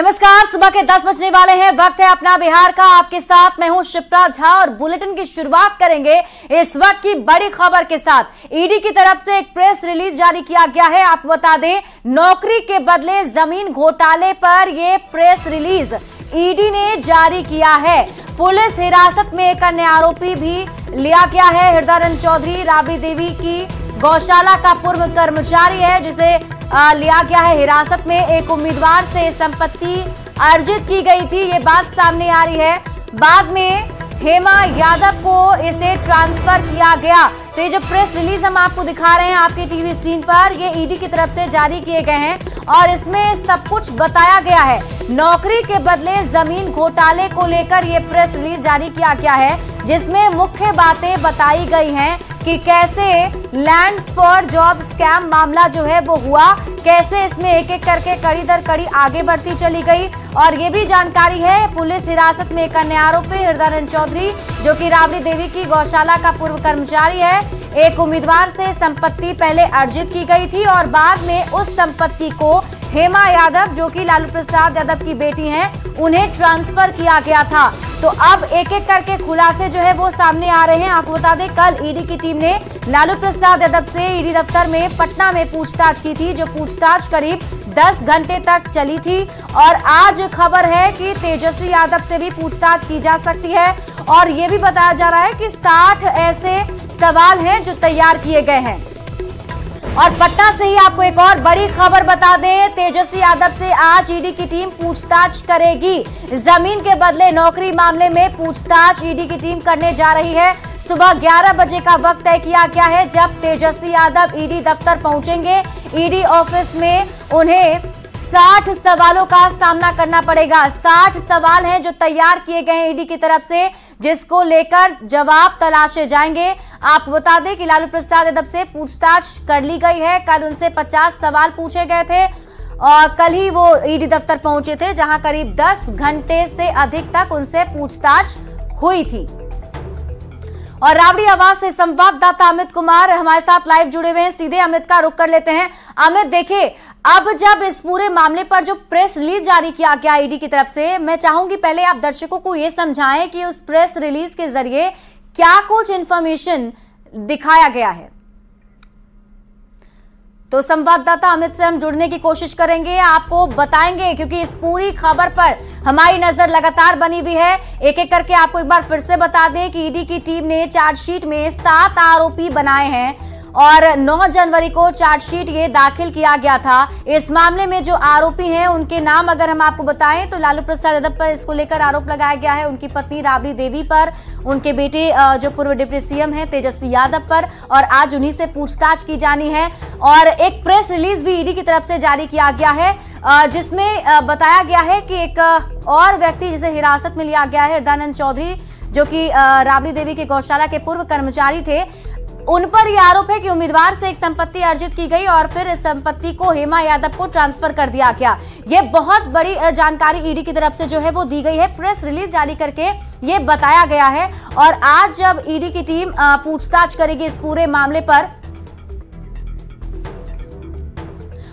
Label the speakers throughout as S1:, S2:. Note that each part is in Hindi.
S1: नमस्कार, सुबह के 10 बजने वाले हैं। वक्त है अपना बिहार का। आपके साथ मैं हूं शिप्रा झा और बुलेटिन की शुरुआत करेंगे इस वक्त की बड़ी खबर के साथ। ईडी की तरफ से एक प्रेस रिलीज जारी किया गया है। आपको बता दें, नौकरी के बदले जमीन घोटाले पर यह प्रेस रिलीज ईडी ने जारी किया है। पुलिस हिरासत में एक अन्य आरोपी भी लिया गया है। हृदयानंद चौधरी राबड़ी देवी की गौशाला का पूर्व कर्मचारी है, जिसे लिया गया है हिरासत में। एक उम्मीदवार से संपत्ति अर्जित की गई थी, ये बात सामने आ रही है। बाद में हेमा यादव को इसे ट्रांसफर किया गया। तो ये जो प्रेस रिलीज हम आपको दिखा रहे हैं आपके टीवी स्क्रीन पर, ये ईडी की तरफ से जारी किए गए हैं और इसमें सब कुछ बताया गया है। नौकरी के बदले जमीन घोटाले को लेकर ये प्रेस रिलीज जारी किया गया है, जिसमें मुख्य बातें बताई गई हैं कि कैसे लैंड फॉर जॉब स्कैम मामला जो है वो हुआ, कैसे इसमें एक एक करके कड़ी दर कड़ी आगे बढ़ती चली गई। और ये भी जानकारी है, पुलिस हिरासत में एक अन्य आरोपी हृदयानंद चौधरी, जो कि राबड़ी देवी की गौशाला का पूर्व कर्मचारी है। एक उम्मीदवार से संपत्ति पहले अर्जित की गई थी और बाद में उस संपत्ति को हेमा यादव, जो कि लालू प्रसाद यादव की बेटी हैं, उन्हें ट्रांसफर किया गया था। तो अब एक एक करके खुलासे जो है वो सामने आ रहे हैं। आपको बता दें, कल ईडी की टीम ने लालू प्रसाद यादव से ईडी दफ्तर में पटना में पूछताछ की थी, जो पूछताछ करीब 10 घंटे तक चली थी। और आज खबर है कि तेजस्वी यादव से भी पूछताछ की जा सकती है। और ये भी बताया जा रहा है कि 60 ऐसे सवाल हैं जो तैयार किए गए हैं। और पटना से ही आपको एक और बड़ी खबर बता दें, तेजस्वी यादव से आज ईडी की टीम पूछताछ करेगी। जमीन के बदले नौकरी मामले में पूछताछ ईडी की टीम करने जा रही है। सुबह 11 बजे का वक्त तय किया गया है, जब तेजस्वी यादव ईडी दफ्तर पहुंचेंगे। ईडी ऑफिस में उन्हें 60 सवालों का सामना करना पड़ेगा। 60 सवाल हैं जो तैयार किए गए हैं ईडी की तरफ से, जिसको लेकर जवाब तलाशे जाएंगे। आपको बता दें कि लालू प्रसाद यादव से पूछताछ कर ली गई है। कल उनसे 50 सवाल पूछे गए थे और कल ही वो ईडी दफ्तर पहुंचे थे, जहां करीब 10 घंटे से अधिक तक उनसे पूछताछ हुई थी। और राबड़ी आवाज से संवाददाता अमित कुमार हमारे साथ लाइव जुड़े हुए हैं। सीधे अमित का रुख कर लेते हैं। अमित, देखिए, अब जब इस पूरे मामले पर जो प्रेस रिलीज जारी किया गया ईडी की तरफ से, मैं चाहूंगी पहले आप दर्शकों को यह समझाएं कि उस प्रेस रिलीज के जरिए क्या कुछ इंफॉर्मेशन दिखाया गया है। तो संवाददाता अमित से हम जुड़ने की कोशिश करेंगे, आपको बताएंगे, क्योंकि इस पूरी खबर पर हमारी नजर लगातार बनी हुई है। एक एक करके आपको एक बार फिर से बता दें कि ईडी की टीम ने चार्जशीट में 7 आरोपी बनाए हैं और 9 जनवरी को चार्जशीट ये दाखिल किया गया था। इस मामले में जो आरोपी हैं उनके नाम अगर हम आपको बताएं तो लालू प्रसाद यादव पर इसको लेकर आरोप लगाया गया है, उनकी पत्नी राबड़ी देवी पर, उनके बेटे जो पूर्व डिप्टी सीएम हैं तेजस्वी यादव पर, और आज उन्हीं से पूछताछ की जानी है। और एक प्रेस रिलीज भी ईडी की तरफ से जारी किया गया है, जिसमें बताया गया है कि एक और व्यक्ति जिसे हिरासत में लिया गया है, हृदयानंद चौधरी, जो कि राबड़ी देवी के गौशाला के पूर्व कर्मचारी थे, उन पर यह आरोप है कि उम्मीदवार से एक संपत्ति अर्जित की गई और फिर इस संपत्ति को हेमा यादव को ट्रांसफर कर दिया गया। ये बहुत बड़ी जानकारी ईडी की तरफ से जो है वो दी गई है। प्रेस रिलीज जारी करके ये बताया गया है। और आज जब ईडी की टीम पूछताछ करेगी इस पूरे मामले पर,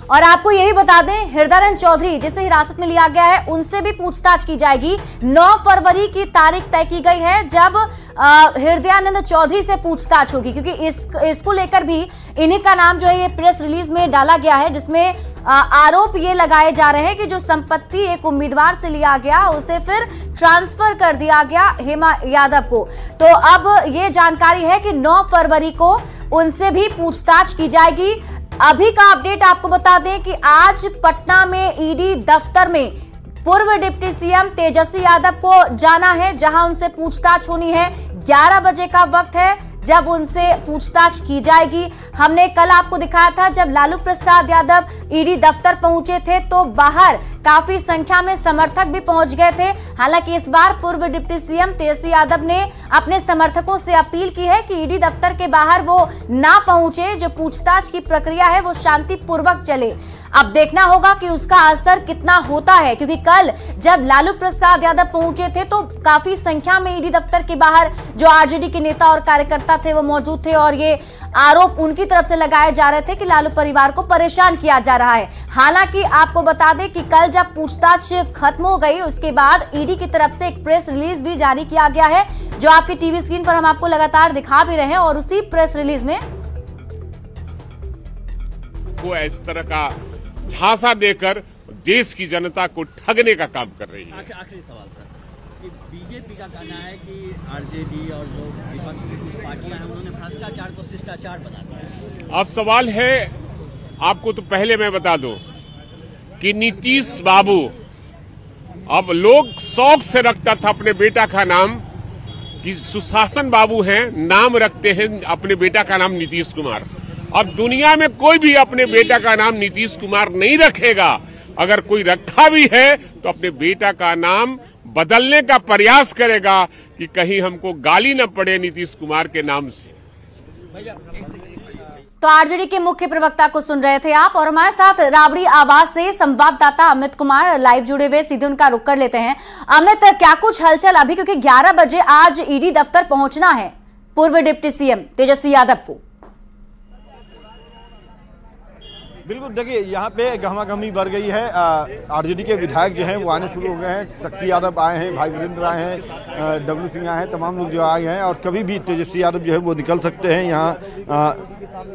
S1: और आपको यही बता दें, हृदयानंद चौधरी जिसे हिरासत में लिया गया है, उनसे भी पूछताछ की जाएगी। 9 फरवरी की तारीख तय की गई है जब हृदयानंद चौधरी से पूछताछ होगी, क्योंकि इसको लेकर भी इन्हीं का नाम जो है ये प्रेस रिलीज में डाला गया है, जिसमें आरोप ये लगाए जा रहे हैं कि जो संपत्ति एक उम्मीदवार से लिया गया उसे फिर ट्रांसफर कर दिया गया हेमा यादव को। तो अब ये जानकारी है कि 9 फरवरी को उनसे भी पूछताछ की जाएगी। अभी का अपडेट आपको बता दें कि आज पटना में ईडी दफ्तर में पूर्व डिप्टी सीएम तेजस्वी यादव को जाना है, जहां उनसे पूछताछ होनी है। 11 बजे का वक्त है जब उनसे पूछताछ की जाएगी। हमने कल आपको दिखाया था जब लालू प्रसाद यादव ईडी दफ्तर पहुंचे थे तो बाहर काफी संख्या में समर्थक भी पहुंच गए थे। हालांकि इस बार पूर्व डिप्टी सीएम तेजस्वी यादव ने अपने समर्थकों से अपील की है कि ईडी दफ्तर के बाहर वो ना पहुंचे, जो पूछताछ की प्रक्रिया है वो शांतिपूर्वक चले। अब देखना होगा कि उसका असर कितना होता है, क्योंकि कल जब लालू प्रसाद यादव पहुंचे थे तो काफी संख्या में ईडी दफ्तर के बाहर जो आरजेडी के नेता और कार्यकर्ता थे वो मौजूद थे और ये आरोप उनकी तरफ से लगाए जा रहे थे कि लालू परिवार को परेशान किया जा रहा है। हालांकि आपको बता दें कि कल जब पूछताछ खत्म हो गई उसके बाद ईडी की तरफ से एक प्रेस रिलीज भी जारी किया गया है, जो आपकी टीवी स्क्रीन पर हम आपको लगातार दिखा भी रहे हैं। और उसी प्रेस रिलीज में
S2: वो इस तरह का झांसा देकर देश की जनता को ठगने का काम कर रही है।
S3: आखिरी सवाल सर, कि बीजेपी का कहना है कि आरजेडी और जो विपक्ष की कुछ पार्टियां हैं उन्होंने भ्रष्टाचार को शिष्टाचार बना दिया है।
S2: अब सवाल है, आपको तो पहले मैं बता दूं कि नीतीश बाबू, अब लोग शौक से रखता था अपने बेटा का नाम कि सुशासन बाबू हैं, नाम रखते हैं अपने बेटा का नाम नीतीश कुमार। अब दुनिया में कोई भी अपने बेटा का नाम नीतीश कुमार नहीं रखेगा। अगर कोई रखा भी है तो अपने बेटा का नाम बदलने का प्रयास करेगा कि कहीं हमको गाली न पड़े नीतीश कुमार के नाम से।
S1: तो आरजेडी के मुख्य प्रवक्ता को सुन रहे थे आप, और हमारे साथ राबड़ी आवाज से संवाददाता अमित कुमार लाइव जुड़े हुए, सीधे उनका रुख कर लेते हैं। अमित, क्या कुछ हलचल अभी, क्योंकि 11 बजे आज ईडी दफ्तर पहुंचना है पूर्व डिप्टी सीएम तेजस्वी यादव को।
S4: बिल्कुल, देखिए यहाँ पे गहमागहमी बढ़ गई है। आरजेडी के विधायक जो हैं वो आने शुरू हो गए हैं। शक्ति यादव आए हैं, भाई वीरेंद्र आए हैं, डब्लू सिंह आए हैं, तमाम लोग जो आए हैं। और कभी भी तेजस्वी यादव जो है वो निकल सकते हैं यहाँ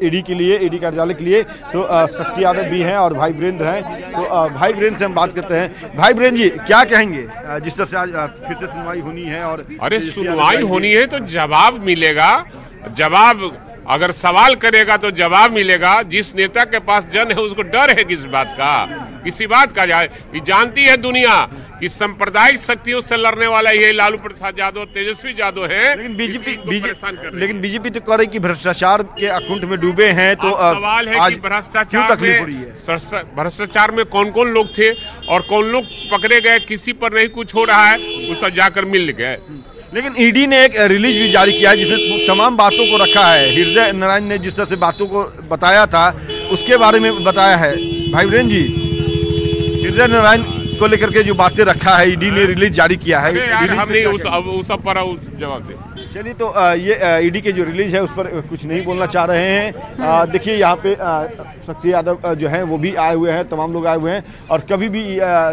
S4: ईडी के लिए, ईडी कार्यालय के लिए। तो शक्ति यादव भी हैं और भाई वीरेंद्र हैं। तो भाई वीरेंद्र से हम बात करते हैं। भाई वीरेंद्र जी, क्या कहेंगे जिस तरह से आज फिर से सुनवाई होनी है? और
S2: अरे सुनवाई होनी है तो जवाब मिलेगा। जवाब, अगर सवाल करेगा तो जवाब मिलेगा। जिस नेता के पास जन है उसको डर है किस बात का, किसी बात का? जानती है दुनिया कि सांप्रदायिक शक्तियों से लड़ने वाला ये लालू प्रसाद यादव, तेजस्वी यादव है।
S4: लेकिन बीजेपी तो कह रही कि भ्रष्टाचार के अकुंठ में डूबे हैं। तो
S2: सवाल है कि भ्रष्टाचार में कौन कौन लोग थे और कौन लोग पकड़े गए, किसी पर नहीं कुछ हो रहा है, वो सब जाकर मिल गए।
S4: लेकिन ईडी ने एक रिलीज भी जारी किया है जिसमें तमाम बातों को रखा है। हृदय नारायण ने जिस तरह से बातों को बताया था उसके बारे में बताया है। भाई वीरेंद्र जी, हृदय नारायण को लेकर के जो बातें रखा है, ईडी ने रिलीज जारी किया है।
S2: हम नहीं उस सब पर जवाब दे।
S4: चलिए, तो ये ईडी के जो रिलीज है उस पर कुछ नहीं बोलना चाह रहे हैं। देखिए यहाँ पे शक्ति यादव जो हैं वो भी आए हुए हैं, तमाम लोग आए हुए हैं। और कभी भी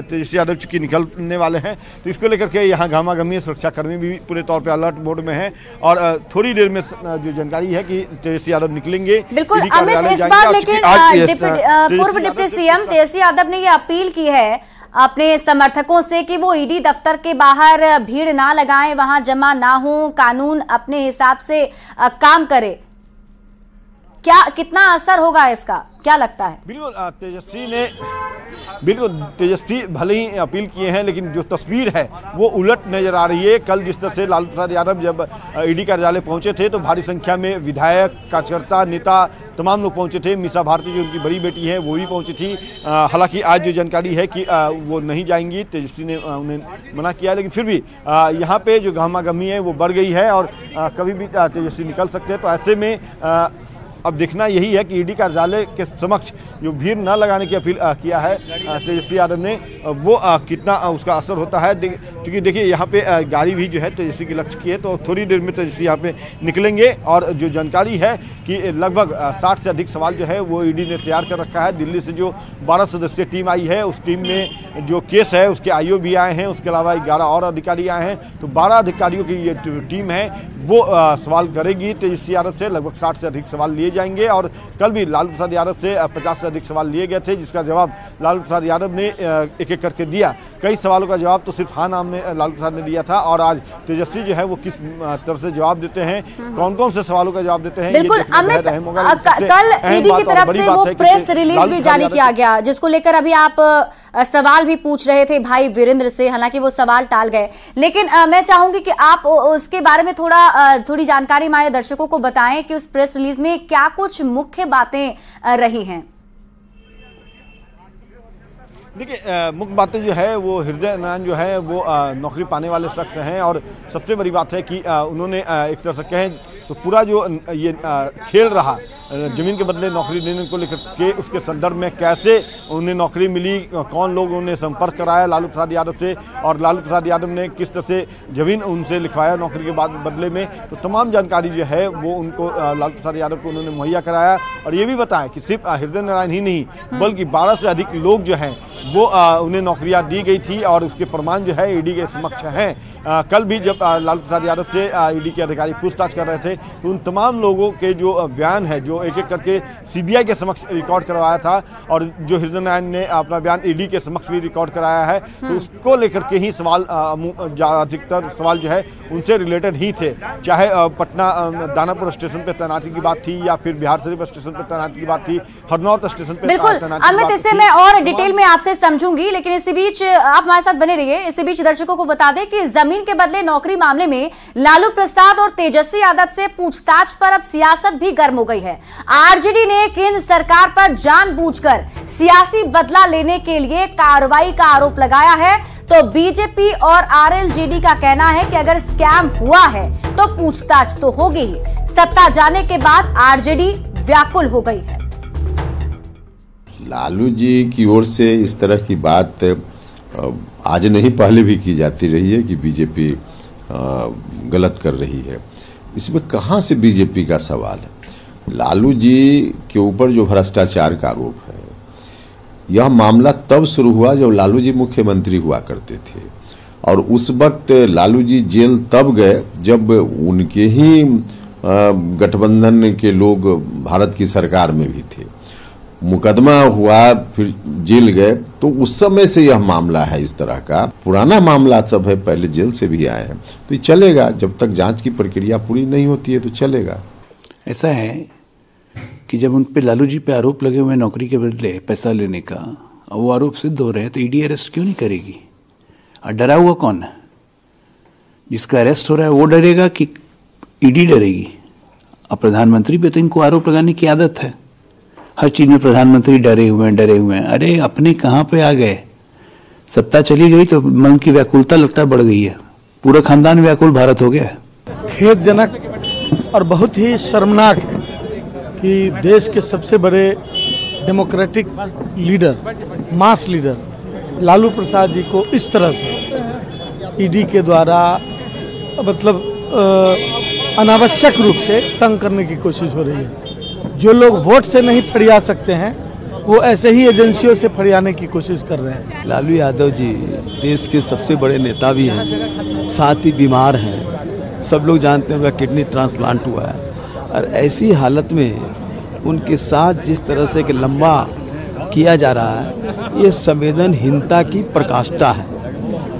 S4: तेजस्वी यादव चूंकि निकलने वाले हैं तो इसको लेकर के यहाँ गहमागहमी, सुरक्षाकर्मी भी पूरे तौर पे अलर्ट मोड में हैं। और थोड़ी देर में जो जानकारी है कि तेजस्वी यादव निकलेंगे।
S1: बिल्कुल अमित, इस बार लेकिन पूर्व डिप्टी सीएम तेजस्वी यादव ने ये अपील की है अपने समर्थकों से कि वो ईडी दफ्तर के बाहर भीड़ ना लगाएं, वहां जमा ना हो, कानून अपने हिसाब से काम करे। क्या कितना असर होगा इसका, क्या लगता है?
S4: बिल्कुल तेजस्वी भले ही अपील किए हैं लेकिन जो तस्वीर है वो उलट नजर आ रही है। कल जिस तरह से लालू प्रसाद यादव जब ईडी कार्यालय पहुंचे थे तो भारी संख्या में विधायक, कार्यकर्ता, नेता तमाम लोग पहुंचे थे। मीसा भारती जो उनकी बड़ी बेटी है वो भी पहुंची थी। हालांकि आज जो जानकारी है कि वो नहीं जाएंगी, तेजस्वी ने उन्हें मना किया। लेकिन फिर भी यहाँ पे जो गहमागहमी है वो बढ़ गई है और कभी भी तेजस्वी निकल सकते हैं। तो ऐसे में अब देखना यही है कि ईडी कार्यालय के समक्ष जो भीड़ न लगाने की अपील किया है तेजस्वी यादव ने, वो कितना उसका असर होता है। क्योंकि देखिए यहाँ पे गाड़ी भी जो है तेजस्वी की लग चुकी है। तो थोड़ी देर में तेजस्वी यहाँ पे निकलेंगे। और जो जानकारी है कि लगभग 60 से अधिक सवाल जो है वो ईडी ने तैयार कर रखा है। दिल्ली से जो 12 सदस्यीय टीम आई है उस टीम में जो केस है उसके आईओ भी आए हैं, उसके अलावा 11 और अधिकारी आए हैं। तो 12 अधिकारियों की ये टीम है वो सवाल करेगी तेजस्वी यादव से। लगभग 60 से अधिक सवाल लिए जाएंगे। और कल भी लालू प्रसाद यादव से 50 से अधिक सवाल लिए गए थे, जिसका जवाब लालू प्रसाद यादव ने एक एक करके दिया। कई सवालों का जवाब तो सिर्फ हाँ नाम में लालू प्रसाद ने दिया था। और आज तेजस्वी जो है वो किस तरह से जवाब देते हैं, कौन कौन से सवालों का जवाब देते हैं।
S1: बिल्कुल अमित, कल ईडी की तरफ से वो प्रेस रिलीज भी जारी किया गया जिसको लेकर अभी आप सवाल भी पूछ रहे थे भाई वीरेंद्र से, हालांकि वो सवाल टाल गए। लेकिन मैं चाहूंगी कि आप उसके बारे में थोड़ी जानकारी हमारे दर्शकों को बताएं कि उस प्रेस रिलीज में क्या कुछ मुख्य बातें रही हैं।
S4: देखिए मुख्य बातें जो है वो हृदय नारायण जो है वो नौकरी पाने वाले शख्स हैं। और सबसे बड़ी बात है कि उन्होंने एक तरह से कहें तो पूरा जो ये खेल रहा जमीन के बदले नौकरी देने को लेकर के, उसके संदर्भ में कैसे उन्हें नौकरी मिली, कौन लोग उन्हें संपर्क कराया लालू प्रसाद यादव से, और लालू प्रसाद यादव ने किस तरह से जमीन उनसे लिखवाया नौकरी के बाद बदले में। तो तमाम जानकारी जो है वो उनको लालू प्रसाद यादव को उन्होंने मुहैया कराया। और ये भी बताया कि सिर्फ हृदय नारायण ही नहीं बल्कि 12 से अधिक लोग जो हैं वो उन्हें नौकरियां दी गई थी और उसके प्रमाण जो है ईडी के समक्ष हैं। कल भी जब लालू प्रसाद यादव से ईडी के अधिकारी पूछताछ कर रहे थे तो उन तमाम लोगों के जो बयान है जो एक एक करके सीबीआई के समक्ष रिकॉर्ड करवाया था और जो हृदय नारायण ने अपना बयान ईडी के समक्ष भी रिकॉर्ड कराया है, तो उसको लेकर के ही सवाल अधिकतर सवाल जो है उनसे रिलेटेड ही थे। चाहे पटना दानापुर स्टेशन पर तैनाती की बात थी या फिर बिहार शरीफ स्टेशन पर तैनाती की बात थी, हरनौत स्टेशन पर
S1: बिल्कुल अमित, इससे मैं और डिटेल में आपसे समझूंगी, लेकिन इसी बीच आप हमारे साथ बने रहिए। इसी बीच दर्शकों को बता दें कि जमीन के बदले नौकरी मामले में लालू प्रसाद और तेजस्वी यादव से पूछताछ पर अब सियासत भी गर्म हो गई है। आरजेडी ने केंद्र सरकार पर जानबूझकर सियासी बदला लेने के लिए कार्रवाई का आरोप लगाया है, तो बीजेपी और आरएलजेडी का कहना है कि अगर स्कैम हुआ है तो पूछताछ तो होगी ही। सत्ता जाने के बाद आरजेडी व्याकुल हो गई है।
S5: लालू जी की ओर से इस तरह की बात आज नहीं पहले भी की जाती रही है कि बीजेपी गलत कर रही है। इसमें कहां से बीजेपी का सवाल है? लालू जी के ऊपर जो भ्रष्टाचार का आरोप है, यह मामला तब शुरू हुआ जब लालू जी मुख्यमंत्री हुआ करते थे और उस वक्त लालू जी जेल तब गए जब उनके ही गठबंधन के लोग भारत की सरकार में भी थे। मुकदमा हुआ, फिर जेल गए, तो उस समय से यह मामला है। इस तरह का पुराना मामला सब है, पहले जेल से भी आए हैं, तो ये चलेगा जब तक जांच की प्रक्रिया पूरी नहीं होती है तो चलेगा।
S6: ऐसा है कि जब उन पे लालू जी पे आरोप लगे हुए नौकरी के बदले पैसा लेने का, और वो आरोप सिद्ध हो रहे हैं, तो ईडी अरेस्ट क्यों नहीं करेगी? और डरा हुआ कौन है? जिसका अरेस्ट हो रहा है वो डरेगा कि ईडी डरेगी? अब प्रधानमंत्री पे तो इनको आरोप लगाने की आदत है, हर चीज में प्रधानमंत्री डरे हुए हैं। अरे अपने कहां पे आ गए? सत्ता चली गई तो मन की व्याकुलता लगता बढ़ गई है, पूरा खानदान व्याकुल भारत हो गया है।
S7: खेदजनक और बहुत ही शर्मनाक है कि देश के सबसे बड़े democratic leader, mass leader Lalu Prasad ji को इस तरह से ईडी के द्वारा मतलब अनावश्यक रूप से तंग करने की कोशिश हो रही है। जो लोग वोट से नहीं फरिया सकते हैं वो ऐसे ही एजेंसियों से फरियाने की कोशिश कर रहे हैं।
S8: लालू यादव जी देश के सबसे बड़े नेता भी हैं, साथ ही बीमार हैं। सब लोग जानते हैं उनका किडनी ट्रांसप्लांट हुआ है और ऐसी हालत में उनके साथ जिस तरह से कि लंबा किया जा रहा है, ये संवेदनहीनता की प्रकाष्ठा है।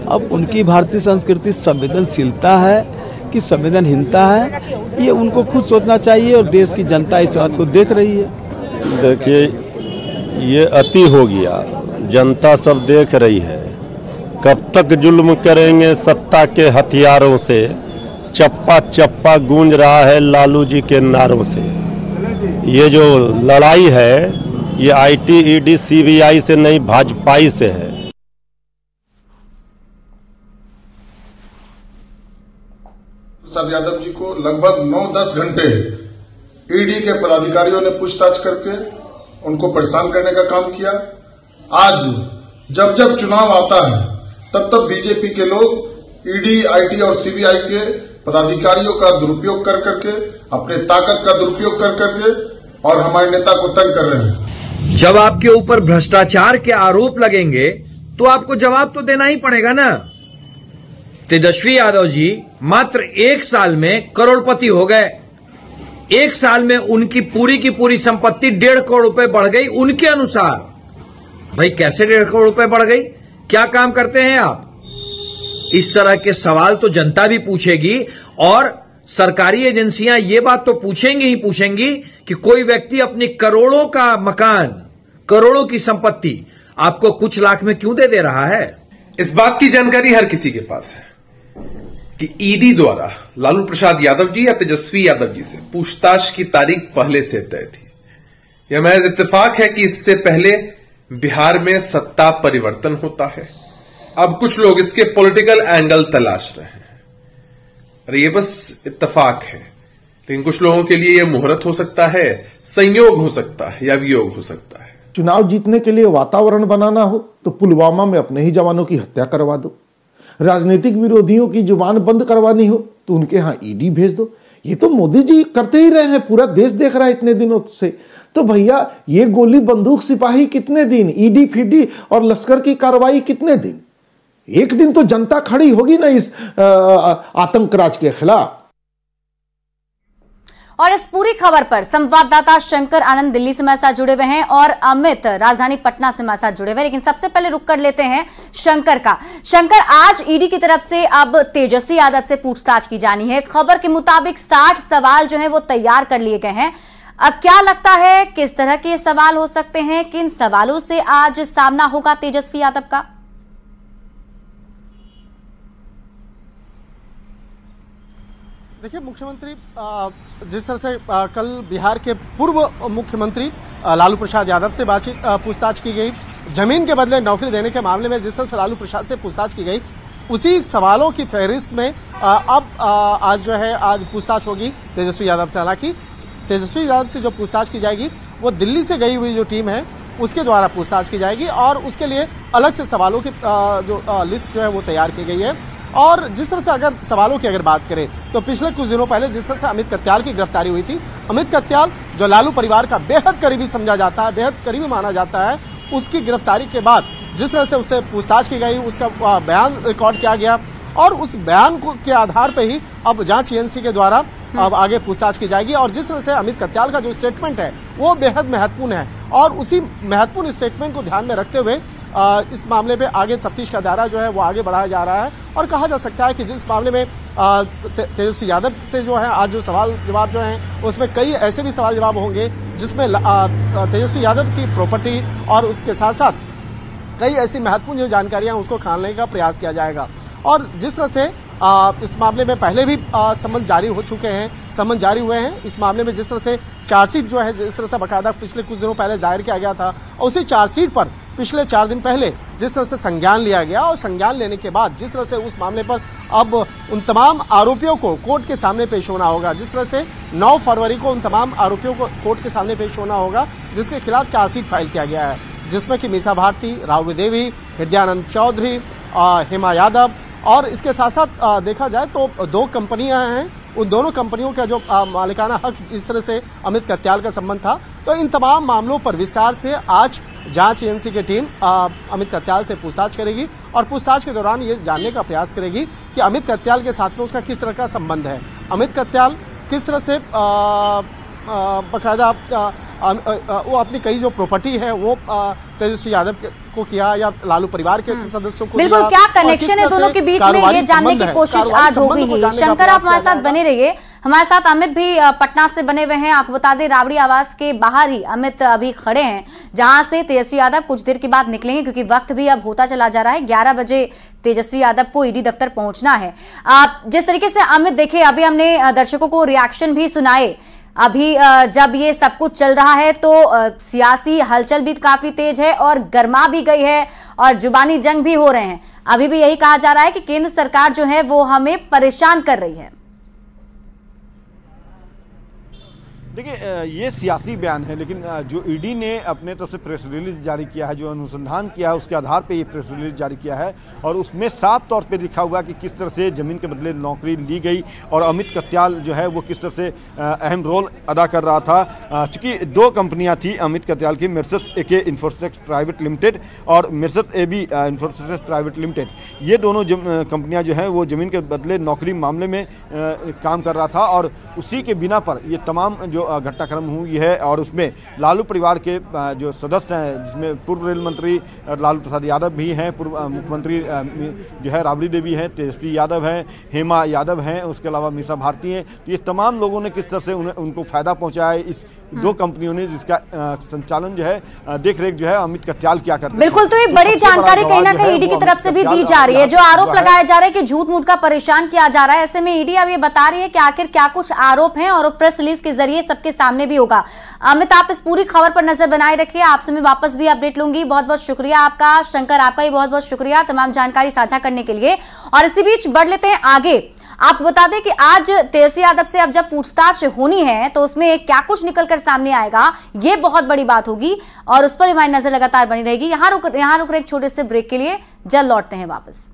S8: अब उनकी भारतीय संस्कृति संवेदनशीलता है कि संवेदनहीनता है, ये उनको खुद सोचना चाहिए और देश की जनता इस बात को देख रही है।
S9: देखिए, ये अति हो गया, जनता सब देख रही है। कब तक जुल्म करेंगे सत्ता के हथियारों से? चप्पा चप्पा गूंज रहा है लालू जी के नारों से। ये जो लड़ाई है ये आईटी, ईडी, सीबीआई से नहीं, भाजपाई से है।
S10: प्रसाद यादव जी को लगभग 9-10 घंटे ईडी के पदाधिकारियों ने पूछताछ करके उनको परेशान करने का काम किया। आज जब जब चुनाव आता है तब तब बीजेपी के लोग ईडी, आईटी और सीबीआई के पदाधिकारियों का दुरुपयोग कर करके, अपने ताकत का दुरुपयोग कर करके और हमारे नेता को तंग कर रहे हैं।
S11: जब आपके ऊपर भ्रष्टाचार के आरोप लगेंगे तो आपको जवाब तो देना ही पड़ेगा ना। तेजस्वी यादव जी मात्र 1 साल में करोड़पति हो गए। 1 साल में उनकी पूरी संपत्ति 1.5 करोड़ रुपए बढ़ गई उनके अनुसार। भाई कैसे 1.5 करोड़ रुपए बढ़ गई? क्या काम करते हैं आप? इस तरह के सवाल तो जनता भी पूछेगी और सरकारी एजेंसियां ये बात तो पूछेंगी कि कोई व्यक्ति अपनी करोड़ों का मकान, करोड़ों की संपत्ति आपको कुछ लाख में क्यों दे रहा है?
S12: इस बात की जानकारी हर किसी के पास है कि ईडी द्वारा लालू प्रसाद यादव जी या तेजस्वी यादव जी से पूछताछ की तारीख पहले से तय थी। यह महज इत्तेफाक है कि इससे पहले बिहार में सत्ता परिवर्तन होता है। अब कुछ लोग इसके पॉलिटिकल एंगल तलाश रहे हैं। अरे ये बस इत्तेफाक है, लेकिन कुछ लोगों के लिए यह मुहूर्त हो सकता है, संयोग हो सकता है या वियोग हो सकता है।
S13: चुनाव जीतने के लिए वातावरण बनाना हो तो पुलवामा में अपने ही जवानों की हत्या करवा दो। राजनीतिक विरोधियों की जुबान बंद करवानी हो तो उनके यहां ईडी भेज दो। ये तो मोदी जी करते ही रहे हैं, पूरा देश देख रहा है इतने दिनों से। तो भैया ये गोली बंदूक सिपाही कितने दिन, ईडी फीडी और लश्कर की कार्रवाई कितने दिन? एक दिन तो जनता खड़ी होगी ना इस आतंकराज के खिलाफ।
S1: और इस पूरी खबर पर संवाददाता शंकर आनंद दिल्ली से हमारे साथ जुड़े हुए हैं और अमित राजधानी पटना से हमारे साथ जुड़े हुए हैं। लेकिन सबसे पहले रुक कर लेते हैं शंकर का। शंकर, आज ईडी की तरफ से अब तेजस्वी यादव से पूछताछ की जानी है। खबर के मुताबिक 60 सवाल जो है वो तैयार कर लिए गए हैं। अब क्या लगता है किस तरह के सवाल हो सकते हैं, किन सवालों से आज सामना होगा तेजस्वी यादव का?
S14: देखिए, मुख्यमंत्री जिस तरह से कल बिहार के पूर्व मुख्यमंत्री लालू प्रसाद यादव से बातचीत पूछताछ की गई, जमीन के बदले नौकरी देने के मामले में जिस तरह से लालू प्रसाद से पूछताछ की गई, उसी सवालों की फहरिस्त में अब आज जो है आज पूछताछ होगी तेजस्वी यादव से। हालांकि तेजस्वी यादव से जो पूछताछ की जाएगी वो दिल्ली से गई हुई जो टीम है उसके द्वारा पूछताछ की जाएगी और उसके लिए अलग से सवालों की जो लिस्ट जो है वो तैयार की गई है। और जिस तरह से अगर सवालों की अगर बात करें तो पिछले कुछ दिनों पहले जिस तरह से अमित कत्याल की गिरफ्तारी हुई थी, अमित कत्याल जो लालू परिवार का बेहद करीबी समझा जाता है, बेहद करीबी माना जाता है, उसकी गिरफ्तारी के बाद जिस तरह से उससे पूछताछ की गई, उसका बयान रिकॉर्ड किया गया और उस बयान के आधार पर ही अब जांच एजेंसी के द्वारा अब आगे पूछताछ की जाएगी। और जिस तरह से अमित कत्याल का जो स्टेटमेंट है वो बेहद महत्वपूर्ण है और उसी महत्वपूर्ण स्टेटमेंट को ध्यान में रखते हुए इस मामले में आगे तफ्तीश का दायरा जो है वो आगे बढ़ाया जा रहा है। और कहा जा सकता है कि जिस मामले में तेजस्वी यादव से जो है आज जो सवाल जवाब जो है उसमें कई ऐसे भी सवाल जवाब होंगे जिसमें तेजस्वी यादव की प्रॉपर्टी और उसके साथ साथ कई ऐसी महत्वपूर्ण जो जानकारियां उसको खानने का प्रयास किया जाएगा। और जिस तरह से इस मामले में पहले भी समन जारी हो चुके हैं, समन जारी हुए हैं इस मामले में। जिस तरह से चार्जशीट जो है जिस तरह से बाकायदा पिछले कुछ दिनों पहले दायर किया गया था और उसी चार्जशीट पर पिछले 4 दिन पहले जिस तरह से संज्ञान लिया गया और संज्ञान लेने के बाद जिस तरह से उस मामले पर अब उन तमाम आरोपियों को कोर्ट के सामने पेश होना होगा। जिस तरह से 9 फरवरी को उन तमाम आरोपियों को कोर्ट के सामने पेश होना होगा जिसके खिलाफ चार्जशीट फाइल किया गया है, जिसमें कि मीसा भारती, राबड़ी देवी, हृदयानंद चौधरी, हेमा यादव और इसके साथ साथ देखा जाए तो 2 कंपनियां हैं, उन दोनों कंपनियों का जो मालिकाना हक जिस तरह से अमित कत्याल का संबंध था। तो इन तमाम मामलों पर विस्तार से आज जांच एजेंसी की टीम अमित कत्याल से पूछताछ करेगी और पूछताछ के दौरान ये जानने का प्रयास करेगी कि अमित कत्याल के साथ में उसका किस तरह का संबंध है, अमित कत्याल किस तरह से बाकायदा वो अपनी कई जो प्रॉपर्टी है वो तेजस्वी यादव को किया या लालू परिवार के सदस्यों को
S1: बिल्कुल क्या कनेक्शन है दोनों के बीच में ये जानने की कोशिश आज होगी ही। शंकर, आप हमारे साथ बने रहिए। हमारे साथ अमित भी पटना से बने हुए हैं। आपको बता दें राबड़ी आवास के बाहर ही अमित अभी खड़े हैं जहां से तेजस्वी यादव कुछ देर के बाद निकलेंगे क्योंकि वक्त भी अब होता चला जा रहा है। 11 बजे तेजस्वी यादव को ईडी दफ्तर पहुंचना है। जिस तरीके से अमित देखे अभी हमने दर्शकों को रिएक्शन भी सुनाए, अभी जब ये सब कुछ चल रहा है तो सियासी हलचल भी काफी तेज है और गर्मा भी गई है और जुबानी जंग भी हो रहे हैं। अभी भी यही कहा जा रहा है कि केंद्र सरकार जो है वो हमें परेशान कर रही है।
S4: देखिए ये सियासी बयान है लेकिन जो ईडी ने अपने तरफ से प्रेस रिलीज जारी किया है, जो अनुसंधान किया है उसके आधार पे ये प्रेस रिलीज जारी किया है और उसमें साफ तौर पे लिखा हुआ कि किस तरह से जमीन के बदले नौकरी ली गई और अमित कत्याल जो है वो किस तरह से अहम रोल अदा कर रहा था। चूंकि 2 कंपनियां थी अमित कत्याल की, मेर्सस एके इंफ्रास्ट्रक्चर प्राइवेट लिमिटेड और मेर्सस एबी इंफ्रास्ट्रक्चर प्राइवेट लिमिटेड, ये दोनों कंपनियां जो है वो जमीन के बदले नौकरी मामले में काम कर रहा था और उसी के बिना पर ये तमाम जो घटनाक्रम हुई है और उसमें लालू परिवार के जो सदस्य हैं जिसमें पूर्व रेल मंत्री लालू प्रसाद यादव भी हैं, पूर्व मुख्यमंत्री जो है राबड़ी देवी हैं, तेजस्वी यादव हैं, हेमा यादव हैं, उसके अलावा मीसा भारती हैं। तो ये तमाम लोगों ने किस तरह से उनको फायदा पहुंचाया है इस 2 कंपनियों ने जिसका संचालन जो है देख रेख जो है अमित कत्याल क्या करते हैं।
S1: बिल्कुल, तो ये बड़ी जानकारी कहीं ना कहीं ईडी की तरफ से भी दी जा रही है। जो आरोप लगाया जा रहा है कि झूठ मूठ का परेशान किया जा रहा है, ऐसे में ईडी अब ये बता रही है कि आखिर क्या कुछ आरोप हैं और प्रेस रिलीज के जरिए सबके सामने भी होगा। अमित, आप इस पूरी खबर पर नजर बनाए रखिए, आपसे मैं वापस भी अपडेट लूंगी। बहुत बहुत शुक्रिया आपका। शंकर, आपका भी बहुत बहुत शुक्रिया तमाम जानकारी साझा करने के लिए। और इसी बीच बढ़ लेते हैं आगे। आपको बता दें कि आज तेजस्वी यादव से अब जब पूछताछ होनी है तो उसमें क्या कुछ निकलकर सामने आएगा ये बहुत बड़ी बात होगी और उस पर हमारी नजर लगातार बनी रहेगी। यहां रुक रहे एक छोटे से ब्रेक के लिए, जल्द लौटते हैं वापस।